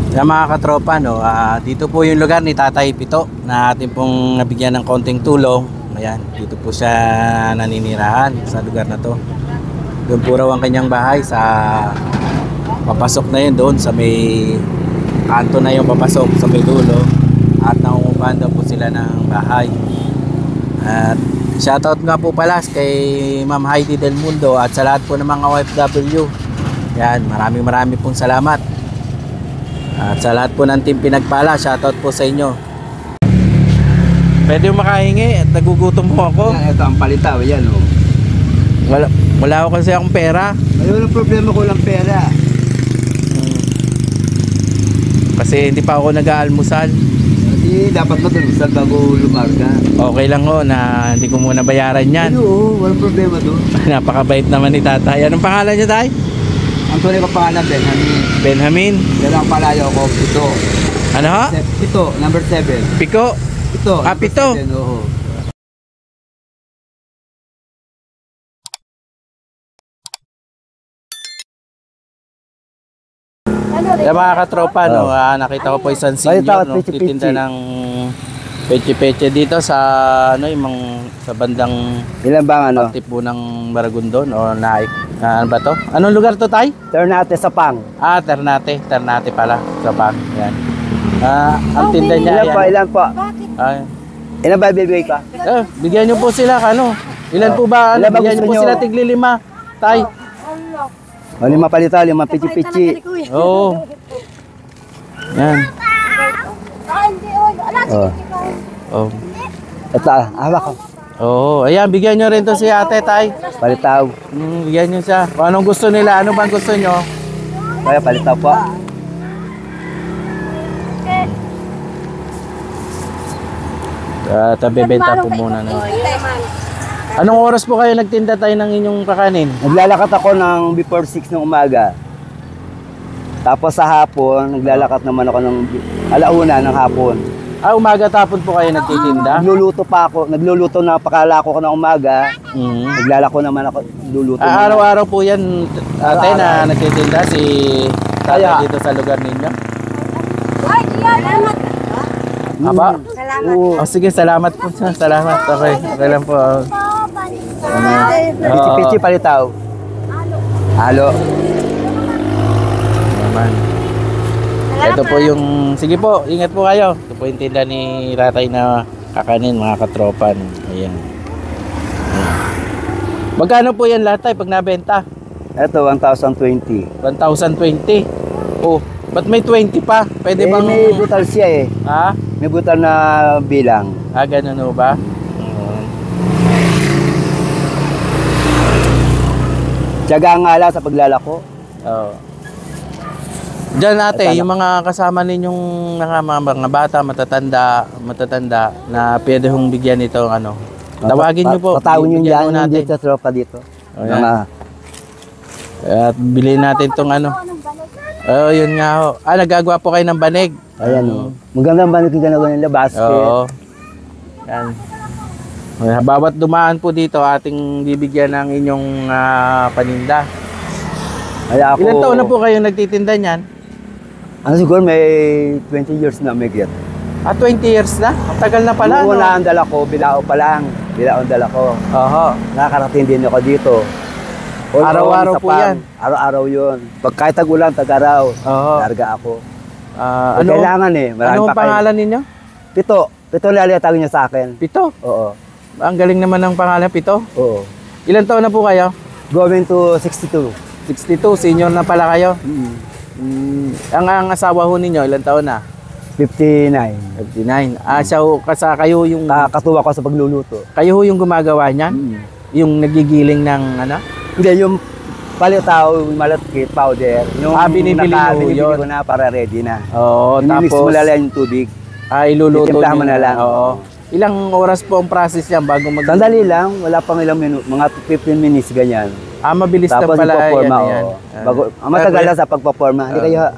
Kaya mga katropa, no, dito po yung lugar ni Tatay Pito na atin pong nabigyan ng konting tulong. Ayan, dito po siya naninirahan sa lugar na to. Doon po raw ang kanyang bahay sa papasok na yun doon sa may kanto na yung papasok sa may dulo. At nangungupahan daw po sila ng bahay. At shoutout nga po pala kay Ma'am Heidi Del Mundo at sa lahat po ng mga OFW. Yan, maraming pong salamat. At sa lahat po ng team Pinagpala, shoutout po sa inyo. Pwede yung makahingi at nagugutom po ako. Ito ang palitaw, yan o. Wala ako kasi akong pera. Ay, walang problema ko lang pera. Kasi hindi pa ako nag-aalmusal. Hindi, dapat mag-almusal bago lumarga. Okay lang ho na hindi ko muna bayaran yan. Ay, oo, walang problema doon. Napakabait naman ni Tatay. Anong pangalan niya, Tay? Ang tunay ko pangalan, Benjamin. Benjamin. Yan ang palayo ko, Pito. Ano ho? Pito, number 7. Piko. Pito. Pito. 7, oo. Yung mga katropa, no, nakita ko po isang senior, no, titinda ng peche-peche dito sa sa bandang Ilan bang ano? tipo ng Maragondon o Naik. Ano ba to? Anong lugar to, Tay? Ternate sa Pang. Ternate pala sa Pang. Yan. Ang tinda niya Ilan po? Ilan ba bibigay ka? Bigyan niyo po sila ano? Ilan po ba? Bigyan niyo po sila tigli 5, Tay. O, 5 palita, 5 pichi-pichi. Oo. Yan. Oh. Ito, hawak ko. Oo, ayan, bigyan nyo rin to si ate, Tay. Palitaw. Bigyan nyo siya. Kung anong gusto nila, ano bang gusto nyo? Kaya palitaw po. Bebenta po muna na. Anong oras po kayo nagtinda tayo ng inyong kakanin? Naglalakat ako ng before 6 ng umaga. Tapos sa hapon, naglalakat naman ako ng alauna ng hapon. Umaga tapon po kayo nagtitinda? Nagluluto pa ako. Nagluluto na pakalako ko ng umaga. Naglalako naman ako. Luluto araw-araw po yan, ate, na nagtitinda si Tatay dito sa lugar ninyo? Aba? Salamat. Sige, salamat po. Salamat. Okay, okay lang po. Pichi-pichi palitaw. Halo. Naman. Ito po yung, sige po, ingat po kayo. Ito po yung tinda ni Tatay na kakanin, mga katropan. Ayan. Magkano po yan lahat, Tay, pag nabenta? Ito, 1,020. 1,020. Oh, ba't may 20 pa? Pwede bang... May butal siya eh. Ha? May butal na bilang. Ganun o ba? Tiyaga nga lang sa paglalako. Oo. Diyan, ate, yung mga kasama ninyong mga bata, matatanda na pwede hong bigyan ito, ano. Tawagin nyo po. Patawin nyo yan, nandito sa tropa dito. At bilhin natin itong ano. Yun nga ho. Nagagawa po kayo ng banig. Ayan o. Magandang banig yung ginagawa nila, basket. Oo. Yan. Bawat dumaan po dito, ating bibigyan ng inyong paninda. Ilan taon na po kayo nagtitinda niyan? Ano siguro may 20 years na may get. 20 years na? Ang tagal na pala, no? Una ang dala ko, Bilao pa lang. Bilao ang dala ko. Nakakarating din ako dito. Araw-araw po yan? Araw-araw yun. Pag kahit tag-ulan, tag-araw, larga ako. Kailangan eh. Ano ang pangalan ninyo? Pito. Pito laliatagin niya sa akin. Pito? Oo. Ang galing naman ng pangalan, Pito. Oo. Ilan taon na po kayo? Going to 62. 62, senior na pala kayo? Ang asawa ho ninyo, ilan taon na? 59. 59. Kayo yung... Katuwa ko sa pagluluto. Kayo ho yung gumagawa niyan? Yung nagigiling ng ano? Hindi, yung palitaw, malatkit, powder. Yung binibili mo yun? ko na para ready na. Oo, tapos... mo lang yung tubig. Iluluto nyo. Mo na lang. Oo. Ilang oras po ang process yan bago mag... Sandali lang, wala pang ilang minuto, mga 15 minutes ganyan. Mabilis na pala. Tapos yan. Matagal lang sa pagpaporma. Hindi kayo...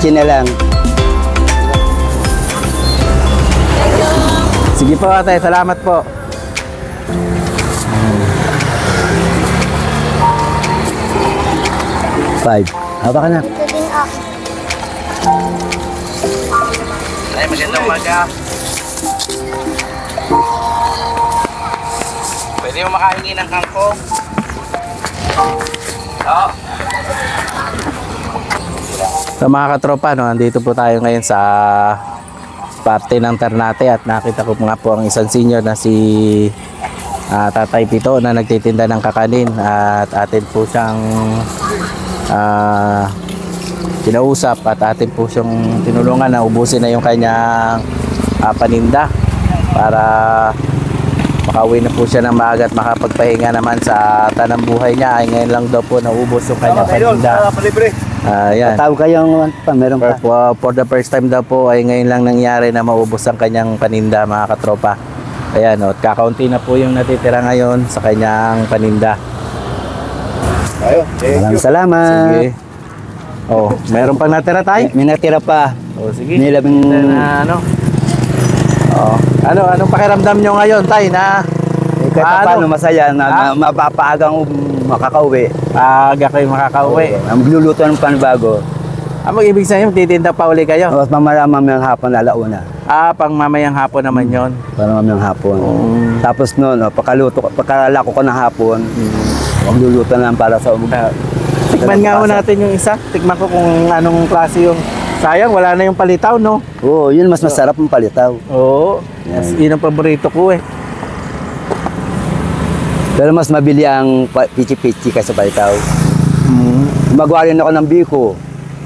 Diretso na lang. Sige po ate, salamat po. Five. Haba ka na. Ito din ako. Ay, magandang umaga. Pwede mo makahingi ng kangkong? Oo. So mga katropa, no, andito po tayo ngayon sa parte ng Ternate at nakita ko nga po ang isang senior na si Tatay Pito na nagtitinda ng kakanin at atin po siyang kinausap at atin po siyang tinulungan na ubusin na yung kanyang paninda para makauwi na po siya ng maaga at makapagpahinga naman sa tanang buhay niya. Ay ngayon lang daw po naubos yung kanyang paninda. Yan. Tawag kayong meron pa. For the first time daw po ay ngayon lang nangyari na maubos ang kanyang paninda, mga katropa. Ayan, at kakaunti na po yung natitira ngayon sa kanyang paninda. Maraming salamat. Sige. Oh, meron pang natira tayo? May natira pa. Oh, sige. May labing... ano? Oh, anong pakiramdam nyo ngayon, tay, na Kahit paano masaya na mapapaagang makakauwi. aga kayo makakauwi? Ang magluluto ng panibago. Mag-ibig sabihin, titinda pa uli kayo? Tapos mamayang hapon alauna. Pang mamayang hapon naman yon. Para mamayang hapon. Tapos noon, pagkalako ko ng hapon, magluluto na lang para sa Tikman nga ho natin yung isa. Tikman ko kung anong klase yung... Sayang, wala na yung palitaw, no? Oo, yun mas masarap ang palitaw. Oo. Yan. Yun ang paborito ko eh. Pero mas mabili ang pichi-pichi kaysa palitaw. Magawa rin ako ng biko,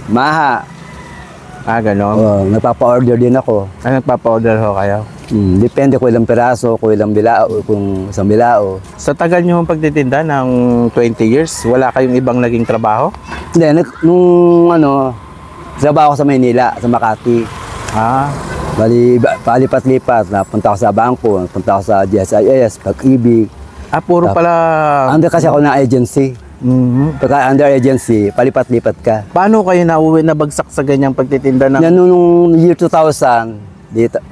maha. Ganon. Oo, nagpapa-order din ako. Nagpapa-order ho kayo? Depende kung ilang piraso, kung ilang bilao, kung isang bilao. Sa tagal nyo pagtitinda ng 20 years, wala kayong ibang naging trabaho? Hindi, nung trabaho ko sa Maynila, sa Makati. Bali, palipat-lipat. Napunta ako sa bangko, napunta ako sa GSIS, Pag-ibig. Puro pala... Under kasi ako ng agency. Pagka under agency, palipat-lipat ka. Paano kayo nauwi na bagsak sa ganyang pagtitinda ng... Yan nung year 2000, dito,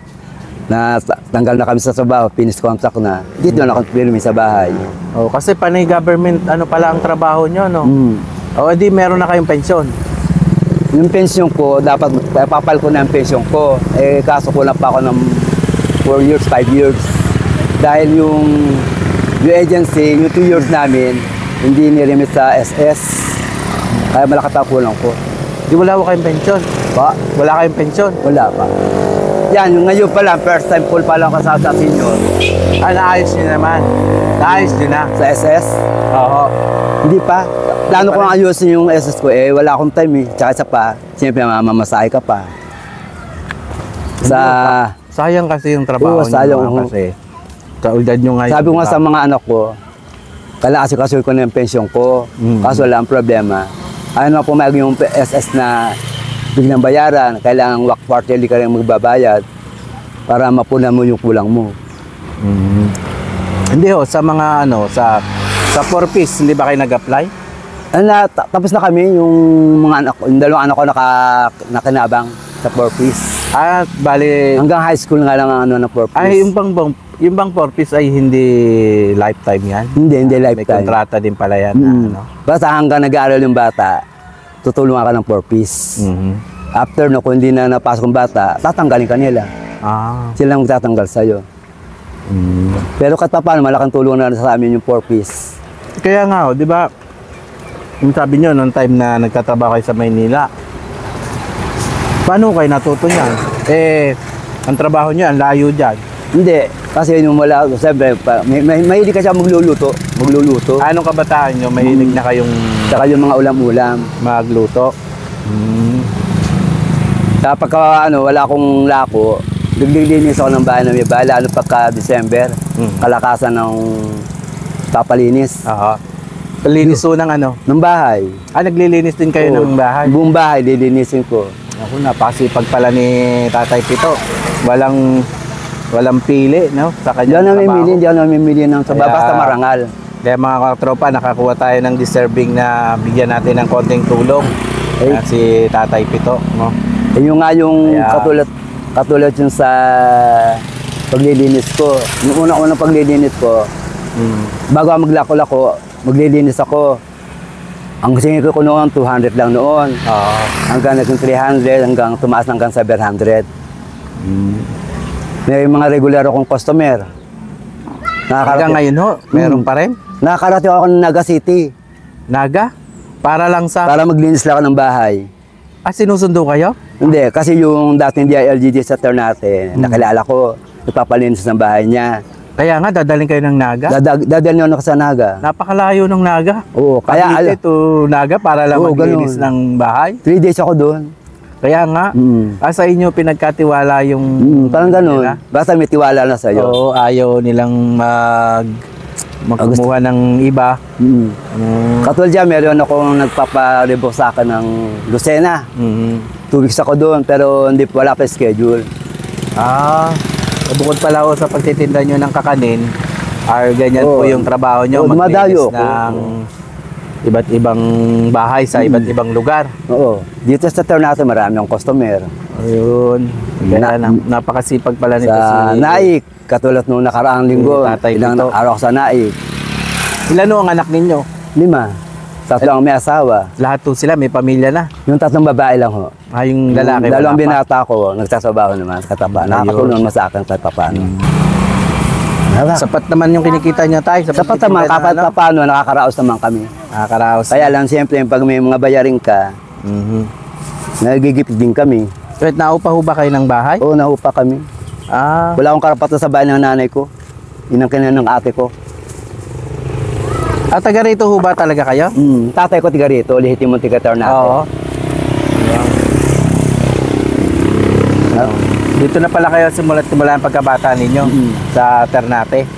na tanggal na kami sa trabaho, finish contract na. Dito na ako pirmi sa bahay. Oh, kasi panay government, ano pala ang trabaho nyo, no? O, di meron na kayong pensyon. Yung pensyon ko, dapat papal ko na yung pensyon ko. Kaso kulang pa ako ng 4 years, 5 years. Dahil yung agency, yung 2 years namin, hindi ni-remit sa SS. Kaya malakas ang kulang ko. Di wala ko kayong pensyon? Wala kayong pensyon? Wala pa. Yan, yung ngayon pa lang, first time full pa lang kasama sa senior. Naayos nyo naman. Naayos nyo na. Sa SS? Oo. Hindi pa. Plano ko ayusin yung SS ko, wala akong time eh. Tsaka isa pa, siyempre mamasahe ka pa. Sayang kasi yung trabaho nyo. Sayang. Kasi kaudad nyo ngayon. Sabi ko nga sa mga anak ko, kalakasi ko na yung pensyon ko. Kaso wala ang problema. Ano po may yung SS na biglang bayaran, kailangan quarterly ka rin magbabayad para mapunan mo yung kulang mo. Hindi ho, sa mga sa 4-piece, hindi ba kayo nag-apply? Tapos na kami, yung mga anak ko, yung dalawang anak ko nakinabang sa 4-piece. Bali... Hanggang high school nga lang ang na 4-piece. Ay, yung bang 4-piece ay hindi lifetime yan? Hindi lifetime. May kontrata din pala yan. Basta hanggang nag-aaral yung bata, tutulungan ka ng 4-piece. After kung hindi na napasok yung bata, tatanggalin ka nila. Sila ang magtatanggal sa'yo. Pero kahit pa paano, malaking tulong na sa amin yung 4-piece. Kaya nga, di ba, yung sabi nyo, noong time na nagtatrabaho kayo sa Maynila, paano kayo natuto niyan? Ang trabaho nyo, ang layo dyan. Hindi, kasi yung wala, siyempre, mahilig ka siya magluluto. Anong kabataan nyo, mahilig na kayong... Saka yung mga ulam-ulam. Magluto? Kapag wala akong lako, naglilinis ako ng bahay ng iba, lalo pagka December, kalakasan ng papalinis. Linis ng Ng bahay. Naglilinis din kayo ng bahay? Buong bahay, lilinisin ko. Ako, napakasipag pala ni Tatay Pito. Walang pili, no? Sa kanyang trabaho. Hindi ako namimili ng trabaho, basta marangal. Kaya mga katropa, nakakuha tayo ng deserving na bigyan natin ng konting tulong. Ayan, si Tatay Pito, no? Yung nga yung Kaya- katulad yung sa paglilinis ko. Yung unang paglilinis ko, bago ako maglako-lako, maglilinis ako. Ang singil ko noon, 200 lang noon. Oo. Hanggang naging 300, hanggang tumaas hanggang 700. May mga regular akong customer. Hanggang ngayon ho, meron pa rin? Nakakarating ako ng Naga City Naga? Para lang sa... para maglinis lang ako ng bahay. sinusundo kayo? Hindi, kasi yung dating DILG sa Ternate, nakilala ko, nagpapalinis ng bahay niya. Kaya nga, dadaling kayo ng Naga? Dadalhin ako sa Naga. Napakalayo ng Naga. Oo, kaya Cavite to Naga para lang Oo, maglinis ganun. ng bahay. 3 days ako doon. Kaya nga, sa inyo pinagkatiwala yung... Parang ganun. nila. Basta may tiwala na sa'yo. Oo, ayaw nilang magkumuha ng iba. Katulad dyan, meron akong nagpaparebook sa akin ng Lucena. 2 weeks ako doon, pero wala pa schedule. Bukod pala ako sa pagtitinda nyo ng kakanin, ganyan Oo. po yung trabaho nyo, Oo, dumadayo maglinis ng iba't ibang bahay sa iba't ibang lugar. Oo. Dito sa Ternate, marami akong customer. Ayun. Kaya napakasipag pala nito Sa si... Naik, katulad nung nakaraang linggo, Tatay ilang Pito. araw ako sa Naik. Ilan ho ang anak ninyo? 5. 3 ang may asawa. Lahat po sila, may pamilya na. Yung 3 babae lang ho. Yung lalaki wala Dalawang pa. binata ko, nagsasabaho naman sa katapa. Nakakatulong naman sa akin kahit papaano. Sapat naman yung kinikita niya tayo. Sapat naman, kahit papaano, nakakaraos naman kami. Nakakaraos. Kaya lang, siyempre, pag may mga bayarin ka, nagigipit din kami. Wait, naupa ho ba kayo ng bahay? Oo, nahupa kami. Wala akong karapatan sa bahay ng nanay ko. Yun ang kinan ng ate ko. Taga rito ho ba talaga kayo? Tatay ko tiga rito, lihitin mo tiga Ternate. Oo. Dito na pala kayo simula ang pagkabata ninyo sa Ternate.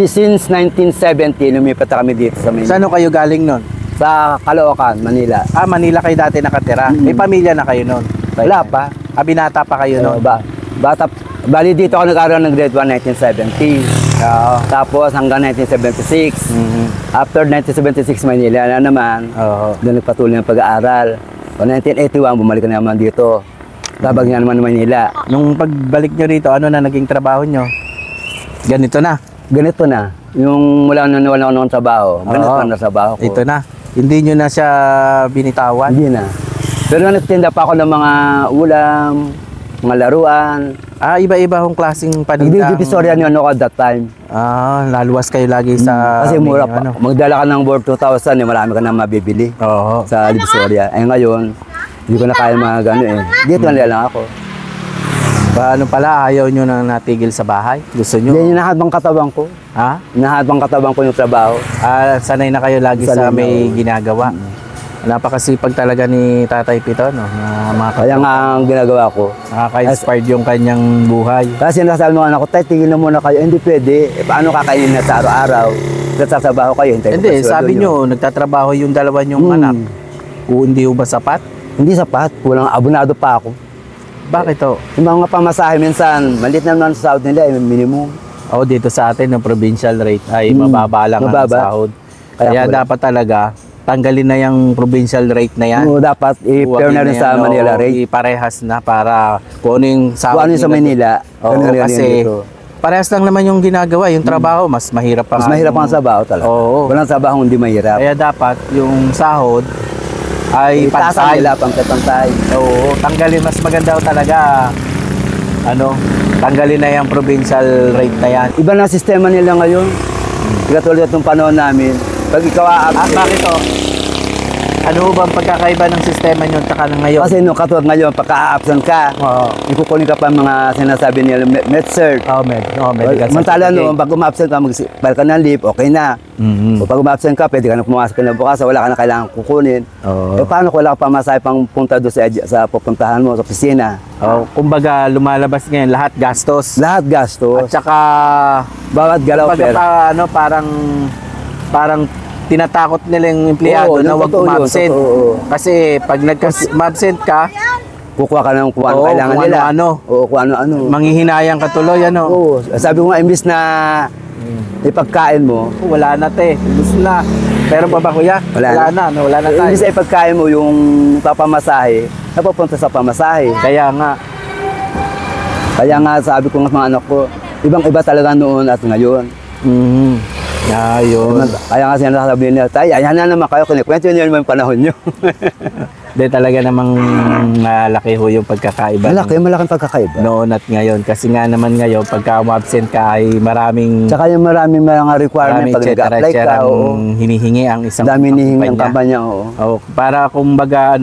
Since 1970, lumipat na kami dito sa Manila. Saan ho kayo galing nun? Sa Caloocan, Manila. Manila kayo dati nakatira. May pamilya na kayo nun? Wala pa. Binata pa kayo nun? Bali dito ako nag-aaral ng grade 1, 1970. Tapos hanggang 1976. After 1976, Manila na naman. Doon nagpatuloy ng pag-aaral. O 1981, bumalik na naman dito. Tabag nga naman Manila. Nung pagbalik nyo rito, ano na naging trabaho nyo? Ganito na? Ganito na. Yung mula nung wala ako ng trabaho, ganito na trabaho ko. Ito na. Hindi nyo na siya binitawan? Hindi na. Pero nagtinda pa ako ng mga ulam, mga laruan. Iba-iba hong klaseng paninda. Nagdidivisoria niyo ako at that time. Laluwas kayo lagi sa... Kasi mura menu, pa. Magdala ka ng board 2,000, marami ka na mabibili sa Divisoria. Ngayon, hindi ko na kaya mga gano'n eh. Dito lang ako. Paano pala, ayaw nyo na natigil sa bahay? Gusto nyo? Yan yung nahabang katawan ko. Nahabang katawan ko yung trabaho. Sanay na kayo lagi Sanay sa may na. ginagawa. Napakasipag talaga ni Tatay Pito, no? Kaya nga ang ginagawa ko. Nakaka-inspired yung kanyang buhay. Kasi nasabi ng anak ko, tay, tigil na muna kayo. Hindi pwede. Paano kakainin na sa araw-araw? Nagtatrabaho kayo. Hindi, sabi nyo, nagtatrabaho yung dalawa nyong anak. Hindi ba sapat? Hindi sapat. Kulang abonado pa ako. Bakit to? Yung mga pamasahe minsan, maliit na naman sa sahod nila, minimum. Dito sa atin, ang provincial rate ay mababa lang ang sahod. Kaya dapat talaga, tanggalin na yung provincial rate na yan. Dapat i-pair na rin sa Manila rate. Iparehas na para kung ano yung sahod. Kung ano yung sa Manila. Kasi parehas lang naman yung ginagawa. Yung trabaho, mas mahirap pa. Mas mahirap ang sabaho talaga. Walang sabaho hindi mahirap. Kaya dapat yung sahod ay pantay. Nila, pantay. Tanggalin, mas maganda talaga. Tanggalin na yung provincial rate na yan. Iba na sistema nila ngayon. Katulad itong panahon namin. Pag ikaw absent. Bakit to? Ano ba ang pagkakaiba ng sistema nyo at ngayon? Kasi katulad ngayon, pagka-absent ka, ikukunin ka pa mga sinasabi nila, med-cert. Medical Mantala noon, pag umabsent ka, mag-file ka ng leave, okay na. O pag umabsent ka, pwede ka na pumasok na bukas, wala ka na kailangan kukunin. Paano kung wala ka pa masaya pang punta doon sa pupuntahan mo, sa opisina? Kumbaga, lumalabas ngayon, lahat gastos. Lahat gastos. At saka, bawat galaw pera. Parang tinatakot nila yung empleyado na huwag umabsent. Kasi pag nag-absent ka, kukuha ka ng kung ano kailangan nila. Kung ano-ano. Manghihinayang ka tuloy, Sabi ko nga, imbis na ipagkain mo, wala na te. Gusto na. Meron pa ba kuya? Wala na, no? Wala na tayo. Ibig sabihin, pagkain mo yung papamasahe, napupunta sa pamasahe. Kaya nga, Kaya nga sabi ko nga sa mga anak ko, ibang-iba talaga noon at ngayon. ayun. Kaya nga sinasabi nila, tay, ayan na naman kayo, kinikwento nyo naman yung panahon nyo. Di talaga namang malaki ho yung pagkakaiba. Malaking pagkakaiba. Noon at ngayon. Kasi nga naman ngayon, pagka umabsent ka ay maraming Tsaka yung maraming mga requirement pag nag-apply ka, oo. hinihingi ang isang Dami hinihingi ang kumpanya. kampanya, oo. Para kumbaga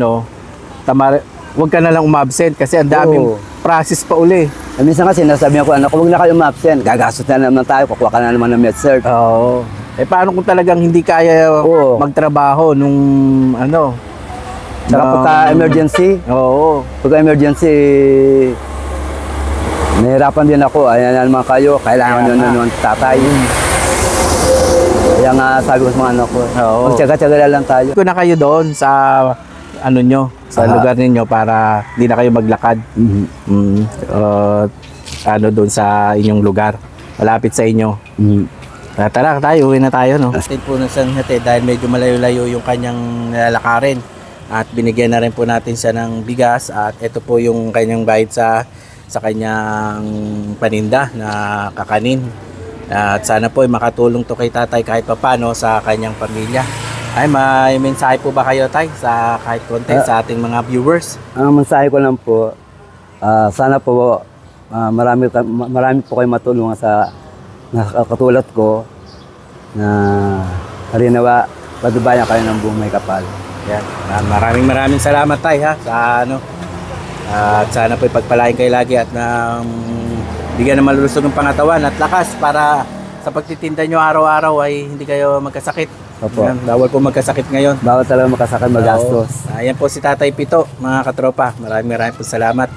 huwag ka na lang umabsent kasi ang daming Oo. process pa uli. Minsan kasi nasabi ko, anak ko, huwag na kayo ma-absent. Gagastos na naman tayo, kukuha ka na naman ng med-cert. Oo. Paano kung talagang hindi kaya Oo. magtrabaho nung Tsaka pagka emergency, Oo. nahirapan din ako. Ayan na naman kayo, kailangan nyo na naman tatay. Kaya nga sabi ko sa mga anak ko, Oo. magtsaga-tsaga na lang tayo. Kung na kayo doon sa sa lugar ninyo para hindi na kayo maglakad. Doon sa inyong lugar. Malapit sa inyo. Tara tayo, uwi na tayo, no? Atin po ng San Jose dahil medyo malayo-layo yung kanyang nilalakarin. At binigyan na rin po natin siya ng bigas at ito po yung kanyang bayad sa kanyang paninda na kakanin. At sana po ay makatulong to kay tatay kahit papano sa kanyang pamilya. Ay, may mensahe po ba kayo, tay, sa kahit konti sa ating mga viewers? Ang mensahe ko lang po, sana po marami po kayo matulungan sa katulad ko na harinawa patubayan kayo ng buong may kapal. Yan. Maraming salamat, tay, ha, sa at sana po ipagpalain kayo lagi at bigyan ng malulusog ng pangatawan at lakas para sa pagtitinda nyo araw-araw ay hindi kayo magkasakit. Opo. Yan, bawal po magkasakit ngayon. Bawal talaga makasakit magastos. Ayan po si Tatay Pito, mga katropa. Maraming po salamat.